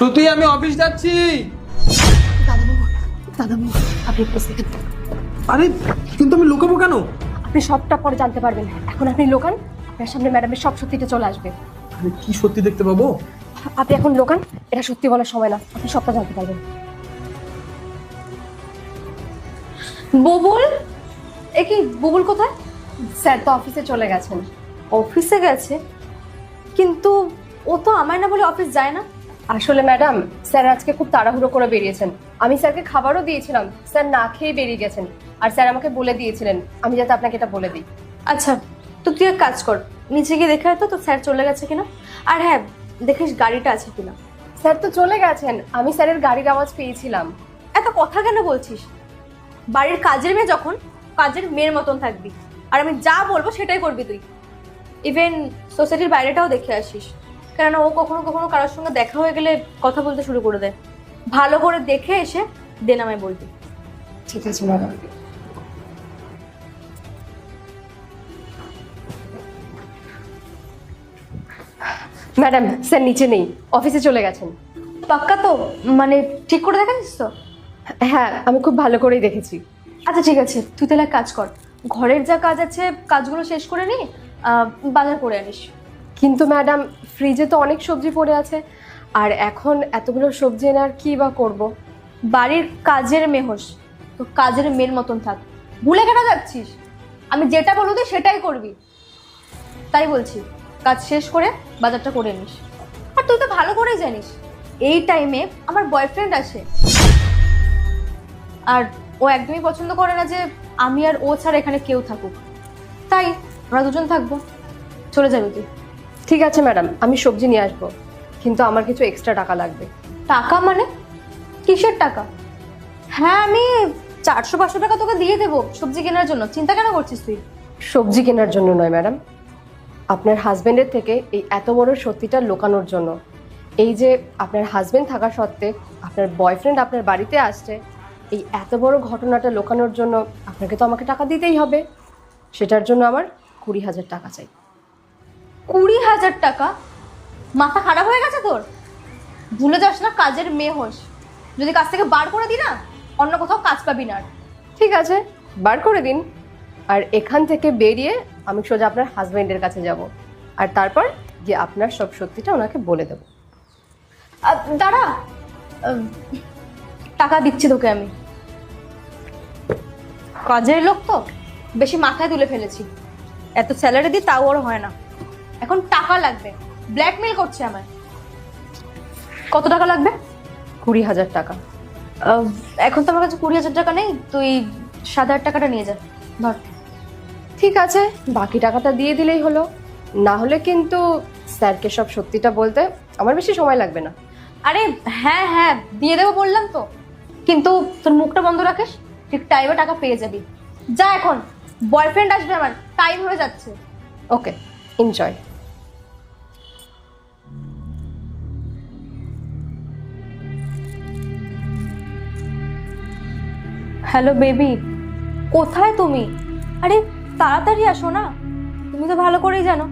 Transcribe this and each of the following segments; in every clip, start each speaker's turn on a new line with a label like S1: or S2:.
S1: শ্রুতি, আমি অফিস যাচ্ছি।
S2: দাদাবাবু, দাদাবাবু, আপনি একটু সেকেন্ড।
S1: আরে কিন্তু আমি লুকাবো কেন?
S2: আপনি সবটা পরে জানতে পারবেন, এখন আপনি লোকান, আপনার সামনে ম্যাডামের সব সত্যিটা চলে আসবে।
S1: আরে কি সত্যি দেখতে পাবো?
S2: আপনি এখন লোকান, এটা সত্যি বলার সময় না, আপনি সবটা জানতে পারবেন। বুবুল, এ কি বুবুল কোথায়? স্যার তো অফিসে চলে গেছেন। অফিসে গেছে? কিন্তু ও তো আমায় না বলে অফিস যায় না। আসলে ম্যাডাম, স্যার আজকে খুব তাড়াহুড়ো করে বেরিয়েছেন। আমি স্যারকে খাবারও দিয়েছিলাম, স্যার না খেয়ে বেরিয়ে গেছেন। আর স্যার আমাকে বলে দিয়েছিলেন আমি যাতে আপনাকে এটা বলে দিই।
S3: আচ্ছা, তো তুই এক কাজ কর, নিচে গিয়ে দেখে তো স্যার চলে গেছে কিনা। আর হ্যাঁ, দেখিস গাড়িটা আছে কিনা।
S2: স্যার তো চলে গেছেন, আমি স্যারের গাড়ির আওয়াজ পেয়েছিলাম।
S3: এত কথা কেন বলছিস? বাড়ির কাজের মেয়ে যখন, কাজের মেয়ের মতন থাকবি, আর আমি যা বলবো সেটাই করবি তুই। ইভেন সোসাইটির বাইরেটাও দেখে আসিস, কেননা ও কখনো কখনো কারোর সঙ্গে দেখা হয়ে গেলে কথা বলতে শুরু করে দেয়। ভালো করে দেখে এসে দেন আমায় বলবি।
S2: ঠিক আছে ম্যাডাম। ম্যাডাম, স্যার নিচে নেই, অফিসে চলে গেছেন।
S3: পাক্কা তো? মানে ঠিক করে দেখাচ্ছিস তো?
S2: হ্যাঁ, আমি খুব ভালো করেই দেখেছি।
S3: আচ্ছা ঠিক আছে, তুই তাহলে এক কাজ কর, ঘরের যা কাজ আছে কাজগুলো শেষ করে নি, বাজার করে আনিস।
S2: কিন্তু ম্যাডাম, ফ্রিজে তো অনেক সবজি পড়ে আছে, আর এখন এতগুলো সবজি এনে আর কি বা করবো?
S3: বাড়ির কাজের মেয়ে হোস, তো কাজের মেয়ের মতন থাক। ভুলে কেন যাচ্ছিস? আমি যেটা বলবো তুই সেটাই করবি। তাই বলছি, কাজ শেষ করে বাজারটা করে নিস। আর তুই তো ভালো করেই জানিস এই টাইমে আমার বয়ফ্রেন্ড আসে, আর ও একদমই পছন্দ করে না যে আমি আর ও ছাড়া এখানে কেউ থাকুক। তাই আমরা দুজন থাকবো। চলে যাবি তুই।
S2: ঠিক আছে ম্যাডাম, আমি সবজি নিয়ে আসবো, কিন্তু আমার কিছু এক্সট্রা টাকা লাগবে।
S3: টাকা মানে? কিসের টাকা? হ্যাঁ, আমি 400-500 টাকা তোকে দিয়ে দেবো সবজি কেনার জন্য, চিন্তা কেন করছিস তুই?
S2: সবজি কেনার জন্য নয় ম্যাডাম, আপনার হাজবেন্ডের থেকে এই এত বড় সত্যিটা লুকানোর জন্য। এই যে আপনার হাজবেন্ড থাকা সত্ত্বে আপনার বয়ফ্রেন্ড আপনার বাড়িতে আসছে, এই এত বড় ঘটনাটা লুকানোর জন্য আপনাকে তো আমাকে টাকা দিতেই হবে। সেটার জন্য আমার 20,000 টাকা চাই।
S3: 20,000 টাকা? মাথা খারাপ হয়ে গেছে তোর? ভুলে যাস না কাজের মেয়ে হোস, যদি কাজ থেকে বার করে দিই না, অন্য কোথাও কাজ পাবি না আর।
S2: ঠিক আছে, বার করে দিন। আর এখান থেকে বেরিয়ে আমি সোজা আপনার হাজবেন্ডের কাছে যাব, আর তারপর গিয়ে আপনার সব সত্যিটা ওনাকে বলে দেবো।
S3: দাঁড়া, টাকা দিচ্ছি তোকে আমি। কাজের লোক তো বেশি মাথায় তুলে ফেলেছি, এত স্যালারি দিই তাও ওর হয় না, এখন টাকা লাগবে। ব্ল্যাকমেল করছে আমায়। কত টাকা লাগবে?
S2: 20,000 টাকা।
S3: এখন তো আমার কাছে 20,000 টাকা নেই, তুই 7,000 টাকাটা নিয়ে যা, ধর।
S2: ঠিক আছে, বাকি টাকাটা দিয়ে দিলেই হলো। না হলে কিন্তু স্যারকে সব সত্যিটা বলতে আমার বেশি সময় লাগবে না।
S3: আরে হ্যাঁ হ্যাঁ, দিয়ে দেবো বললাম তো, কিন্তু তোর মুখটা বন্ধ রাখিস, ঠিক টাইমে টাকা পেয়ে যাবি। যা এখন, বয়ফ্রেন্ড আসবে আমার, টাইম হয়ে যাচ্ছে।
S2: ওকে, এনজয়।
S3: হ্যালো বেবি, কোথায় তুমি? আরে তাড়াতাড়ি আসো না। তুমি তো ভালো করেই জানো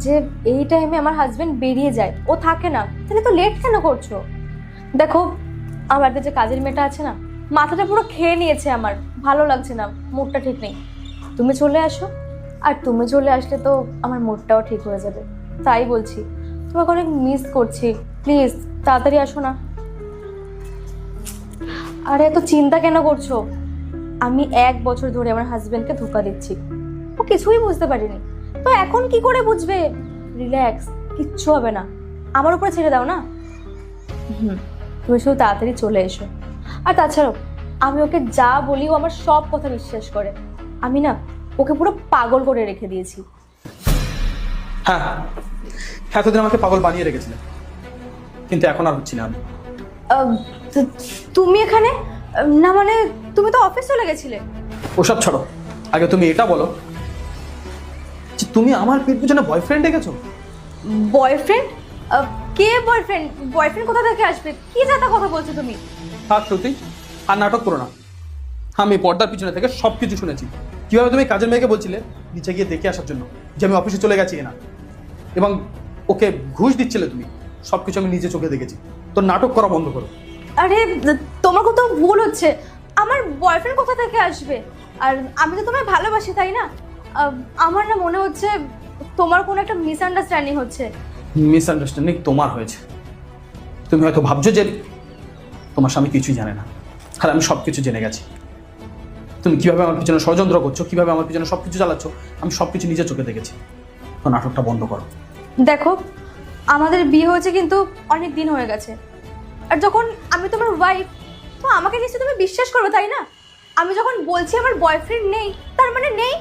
S3: যে এই টাইমে আমার হাজবেন্ড বেরিয়ে যায়, ও থাকে না, তাহলে তো লেট কেন করছো? দেখো, আমার বাড়িতে যে কাজের মেয়েটা আছে না, মাথাটা পুরো খেয়ে নিয়েছে আমার, ভালো লাগছে না, মুডটা ঠিক নেই। তুমি চলে আসো, আর তুমি চলে আসলে তো আমার মুডটাও ঠিক হয়ে যাবে। তাই বলছি, তোমাকে অনেক মিস করছি, প্লিজ তাড়াতাড়ি আসো না। আরে এত চিন্তা কেন করছো? আমি 1 বছর ধরে আমার হাজবেন্ডকে ধোকা দিচ্ছি, ও কিছুই বুঝতে পারিনি, তো এখন কি করে বুঝবে? রিল্যাক্স, কিচ্ছু হবে না, আমার উপরে ছেড়ে দাও না। তুমি শুধু তাড়াতাড়ি চলে এসো। আর তাছাড়াও আমি ওকে যা বলি ও আমার সব কথা বিশ্বাস করে। আমি না ওকে পুরো পাগল করে রেখে দিয়েছি।
S1: হ্যাঁ, এতদিন আমাকে পাগল বানিয়ে রেখেছিলে, কিন্তু এখন আর হচ্ছি না আমি।
S3: তুমি এখানে? না মানে তুমি তো অফিস চলে গেছিলে।
S1: ওসব ছাড়ো, আগে তুমি এটা বলো যে তুমি আমার পেট পিছনে বয়ফ্রেন্ড রেখেছো।
S3: বয়ফ্রেন্ড? কে বয়ফ্রেন্ড? বয়ফ্রেন্ড কোথা থেকে আসবে? কি জাতা কথা বলছো তুমি?
S1: থাক শ্রুতি, আর নাটক করো না। আমি পর্দার পিছনে থেকে সবকিছু শুনেছি, কিভাবে তুমি কাজের মেয়েকে বলছিলে নিচে গিয়ে দেখে আসার জন্য যে আমি অফিসে চলে গেছি কিনা, এবং ওকে ঘুষ দিচ্ছিলে তুমি। সবকিছু আমি নিজে চোখে দেখেছি। তোর নাটক করা বন্ধ করো।
S3: আরে তোমার কোথাও ভুল হচ্ছে। আমার বয়ফ্রেন্ড কোথা থেকে আসবে? আর আমি তো তোমায় ভালোবাসি, তাই না? আমার না মনে হচ্ছে তোমার কোনো একটা মিসআন্ডারস্ট্যান্ডিং হচ্ছে।
S1: মিসআন্ডারস্ট্যান্ডিং তোমার হয়েছে। তুমি হয়তো ভাবছো যে তোমার স্বামী কিছুই জানে না, আর আমি সব কিছু জেনে গেছি। তুমি কিভাবে আমার পিছনে ষড়যন্ত্র করছো, কিভাবে আমার পিছনে সব কিছু চালাচ্ছ, আমি সব কিছু নিজের চোখে দেখেছি। তো নাটকটা বন্ধ করো।
S3: দেখো, আমাদের বিয়ে হয়েছে কিন্তু অনেক দিন হয়ে গেছে। আর যখন আমি তোমার ওয়াইফ, তো আমাকে নিশ্চয়ই তুমি বিশ্বাস করবে, তাই না? আমি যখন বলছি আমার বয়ফ্রেন্ড নেই, তার মানে নেই।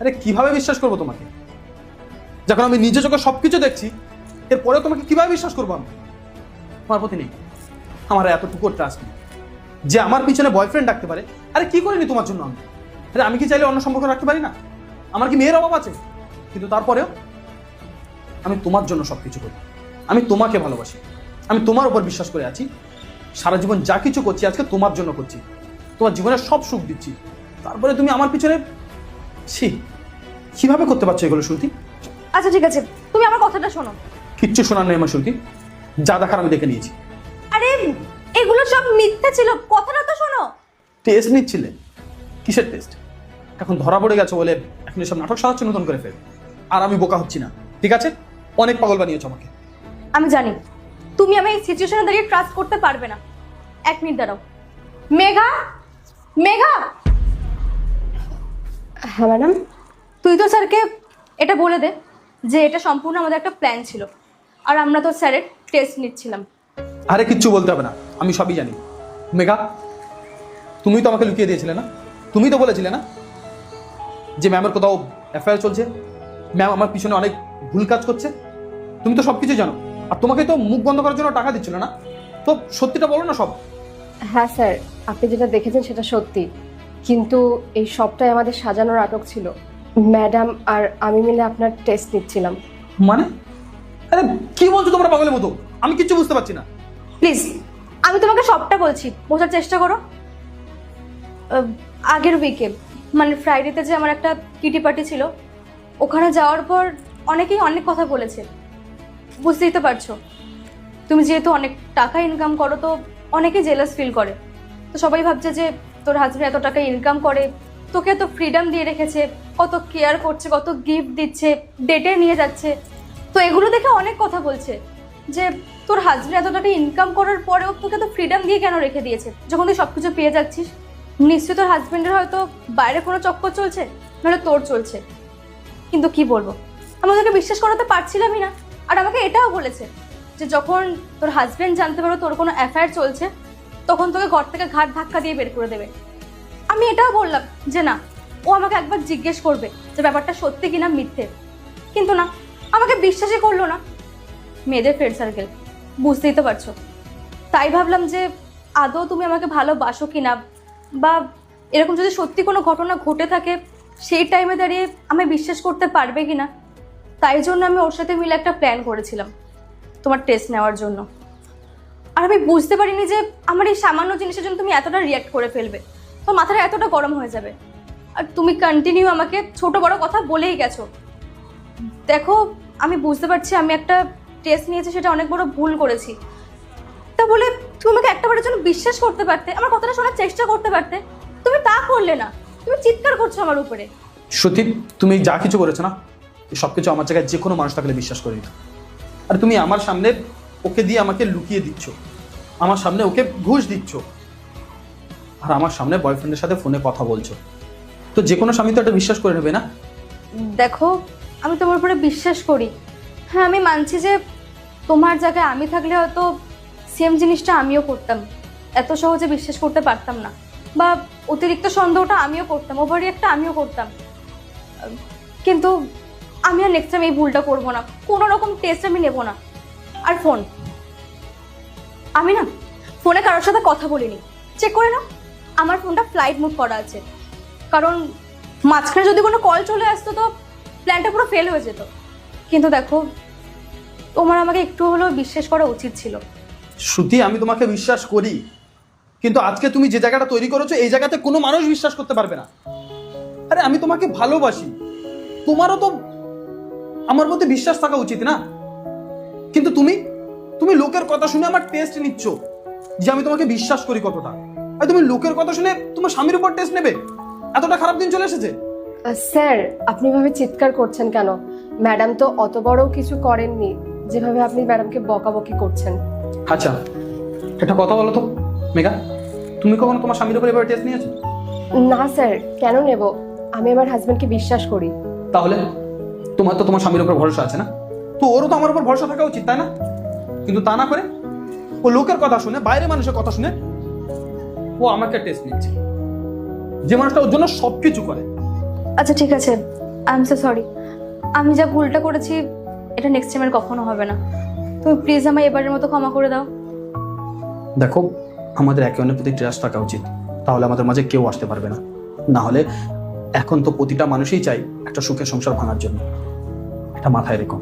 S1: আরে কিভাবে বিশ্বাস করবো তোমাকে, যখন আমি নিজে চোখে সব কিছু দেখছি? এরপরেও তোমাকে কিভাবে বিশ্বাস করবো আমি? তোমার প্রতি নেই আমার এতটুকু ট্রাস্ট নেই যে আমার পিছনে বয়ফ্রেন্ড রাখতে পারে। আরে কি করিনি তোমার জন্য আমি? আরে আমি কি চাইলে অন্য সম্পর্ক রাখতে পারি না? আমার কি মেয়ের অভাব আছে? কিন্তু তারপরেও আমি তোমার জন্য সব কিছু করি। আমি তোমাকে ভালোবাসি, আমি তোমার উপর বিশ্বাস করে আছি। সারা জীবন যা কিছু করছি আজকে তোমার জন্য করছি, তোমার জীবনের সব সুখ দিচ্ছি। তারপরে তুমি আমার পিছনে ছি, কিভাবে করতে পারছো এগুলো শ্রুতি?
S3: আচ্ছা ঠিক আছে, তুমি আমার কথাটা শোনো।
S1: কিচ্ছু শোনার নেই আমার শ্রুতি, যা দেখার আমি দেখে নিয়েছি।
S3: আরে এগুলো সব মিথ্যা ছিল, কথাটা তো শোনো।
S1: টেস্ট নিচ্ছিলে? কিসের টেস্ট? এখন ধরা পড়ে গেছো বলে এখন এসব নাটক সাজাচ্ছ নতুন করে ফের। আর আমি বোকা হচ্ছি না, ঠিক আছে? অনেক পাগল বানিয়েছো আমাকে।
S3: আমি জানি তুমি আমি এই সিচুয়েশনে দাঁড়িয়ে ট্রাস্ট করতে পারবে না। 1 মিনিট দাঁড়াও। মেঘা, মেঘা।
S2: হ্যাঁ ম্যাডাম।
S3: তুই তো স্যারকে এটা বলে দে যে এটা সম্পূর্ণ আমাদের একটা প্ল্যান ছিল, আর আমরা তো স্যারের টেস্ট নিচ্ছিলাম।
S1: আরে কিচ্ছু বলতে হবে না, আমি সবই জানি। মেঘা, তুমি তো আমাকে লুকিয়ে দিয়েছিলে না? তুমি তো বলেছিলে না যে ম্যামের কোথাও এফআইআর চলছে, ম্যাম আমার পিছনে অনেক ভুল কাজ করছে? তুমি তো সব কিছু জানো, আর তোমাকে তো মুখ বন্ধ করার জন্য টাকা দিচ্ছিল না? তো সত্যিটা বলো না সব।
S2: হ্যাঁ স্যার, আপনি যেটা দেখেছেন সেটা সত্যি, কিন্তু এই সবটাই আমাদের সাজানো নাটক ছিল। ম্যাডাম আর আমি মিলে আপনার টেস্ট নিচ্ছিলাম।
S1: মানে আরে কি বলছো তোমরা পাগলের মতো? আমি কিচ্ছু বুঝতে পারছি না।
S3: প্লিজ, আমি তোমাকে সবটা বলছি, বোঝার চেষ্টা করো। আগের উইকে মানে ফ্রাইডেতে যে আমার একটা কিটি পার্টি ছিল, ওখানে যাওয়ার পর অনেকেই অনেক কথা বলেছে। বুঝতেই তো পারছো, তুমি যেহেতু অনেক টাকা ইনকাম করো, তো অনেকেই জেলাস ফিল করে। তো সবাই ভাবছে যে তোর হাজব্যান্ড এত টাকা ইনকাম করে, তোকে এত ফ্রিডম দিয়ে রেখেছে, কত কেয়ার করছে, কত গিফট দিচ্ছে, ডেটে নিয়ে যাচ্ছে। তো এগুলো দেখে অনেক কথা বলছে যে তোর হাজব্যান্ড এত টাকা ইনকাম করার পরেও তোকে তো ফ্রিডম দিয়ে কেন রেখে দিয়েছে, যখন তুই সব কিছু পেয়ে যাচ্ছিস। নিশ্চয়ই তোর হাজব্যান্ডের হয়তো বাইরে কোনো চক্কর চলছে, নাহলে তোর চলছে। কিন্তু কি বলবো, আমি ওদেরকে বিশ্বাস করাতে পারছিলামই না। আর আমাকে এটাও বলেছে যে যখন তোর হাজব্যান্ড জানতে পারো তোর কোনো অ্যাফেয়ার চলছে, তখন তোকে ঘর থেকে ঘাট ধাক্কা দিয়ে বের করে দেবে। আমি এটাও বললাম যে না, ও আমাকে একবার জিজ্ঞেস করবে যে ব্যাপারটা সত্যি কিনা মিথ্যে। কিন্তু না, আমাকে বিশ্বাসই করলো না। মেয়েদের ফ্রেন্ড সার্কেল, বুঝতেই তো পারছো। তাই ভাবলাম যে আদৌ তুমি আমাকে ভালোবাসো কিনা, বা এরকম যদি সত্যি কোনো ঘটনা ঘটে থাকে সেই টাইমে দাঁড়িয়ে আমি বিশ্বাস করতে পারবে কিনা। তাই জন্য আমি ওর সাথে মিলে একটা প্ল্যান করেছিলাম তোমার টেস্ট নেওয়ার জন্য। আর আমি বুঝতে পারিনি যে আমার এই সামান্য জিনিসের জন্য তুমি এতটা রিয়াক্ট করে ফেলবে, তোমার মাথাটা এতটা গরম হয়ে যাবে। আর তুমি কন্টিনিউ আমাকে ছোট বড় কথা বলেই গেছো। দেখো, আমি বুঝতে পারছি আমি একটা টেস্ট নিয়েছি, সেটা অনেক বড় ভুল করেছি। তা বলে তুমি আমাকে একটাবারের জন্য বিশ্বাস করতে পারতে, আমার কথাটা শোনার চেষ্টা করতে পারতে। তুমি তা করলে না, তুমি চিৎকার করছো আমার উপরে।
S1: সত্যি তুমি যা কিছু করেছো না, সব কিছু আমার জায়গায় যে কোনো মানুষ থাকলে বিশ্বাস করে দিত। আর তুমি আমার সামনে ওকে দিয়ে আমাকে লুকিয়ে দিচ্ছ, আমার সামনে ওকে ঘুষ দিচ্ছ, আর আমার সামনে বয়ফ্রেন্ডের সাথে ফোনে কথা বলছো। তো যে কোনো স্বামী তো এটা বিশ্বাস করে নেবে না?
S3: দেখো, আমি তোমার উপরে বিশ্বাস করি। হ্যাঁ, আমি মানছি যে তোমার জায়গায় আমি থাকলে হয়তো সেম জিনিসটা আমিও করতাম, এত সহজে বিশ্বাস করতে পারতাম না, বা অতিরিক্ত সন্দেহটা আমিও করতাম, ওভার রিঅ্যাক্টটা আমিও করতাম। কিন্তু আমি আর নেক্সট টাইম এই ভুলটা করবো না, কোনো রকম টেস্ট আমি নেবো না। আর ফোন, আমি না ফোনে কারোর সাথে কথা বলিনি। চেক করে নাও, আমার ফোনটা ফ্লাইট মোড করা আছে, কারণ মাঝখানে যদি কোনো কল চলে আসতো তো প্ল্যানটা পুরো ফেল হয়ে যেত। কিন্তু দেখো, তোমার আমাকে একটু হলেও বিশ্বাস করা উচিত ছিল।
S1: শ্রুতি, আমি তোমাকে বিশ্বাস করি, কিন্তু আজকে তুমি যে জায়গাটা তৈরি করেছো এই জায়গাতে কোনো মানুষ বিশ্বাস করতে পারবে না। আরে আমি তোমাকে ভালোবাসি, তোমারও তো আমার প্রতি বিশ্বাস থাকা উচিত না? কিন্তু তুমি তুমি লোকের কথা শুনে আমার টেস্ট নিচ্ছ যে আমি তোমাকে বিশ্বাস করি কতটা, আর তুমি লোকের কথা শুনে তোমার স্বামীর উপর টেস্ট নেবে? এতটা খারাপ দিন চলে এসেছে?
S2: স্যার আপনি ভাবে চিৎকার করছেন কেন? ম্যাডাম তো অত বড় কিছু করেননি যেভাবে আপনি ম্যাডামকে বকাবকি করছেন।
S1: আচ্ছা একটা কথা বলো তো মেঘা, তুমি কখনো তোমার স্বামীর উপর এভাবে টেস্ট নিয়েছো?
S2: না স্যার, কেন নেব? আমি আমার হাজবেন্ডকে বিশ্বাস করি।
S1: তাহলে তোমার তো তোমার স্বামীর উপর ভরসা আছে না, তো ওরও তো আমার উপর ভরসা থাকা উচিত, তাই না? কিন্তু তা না করে ও লোকের কথা শুনে, বাইরে মানুষের কথা শুনে ও আমাকে টেস্ট নিচ্ছে, যে মানুষটা ওর জন্য সবকিছু করে।
S3: আচ্ছা ঠিক আছে, আই এম সো সরি। আমি যা ভুলটা করেছি এটা নেক্সট টাইম আর কখনো হবে না। তুমি প্লিজ আমায় এবারের মতো ক্ষমা করে দাও।
S1: দেখো, আমাদের একে অন্যের প্রতি ট্রাস্ট থাকা উচিত, তাহলে আমাদের মাঝে কেউ আসতে পারবে না। না হলে এখন তো প্রতিটা মানুষই চাই একটা সুখের সংসার ভাঙার জন্য। এটা মাথায় রেখো।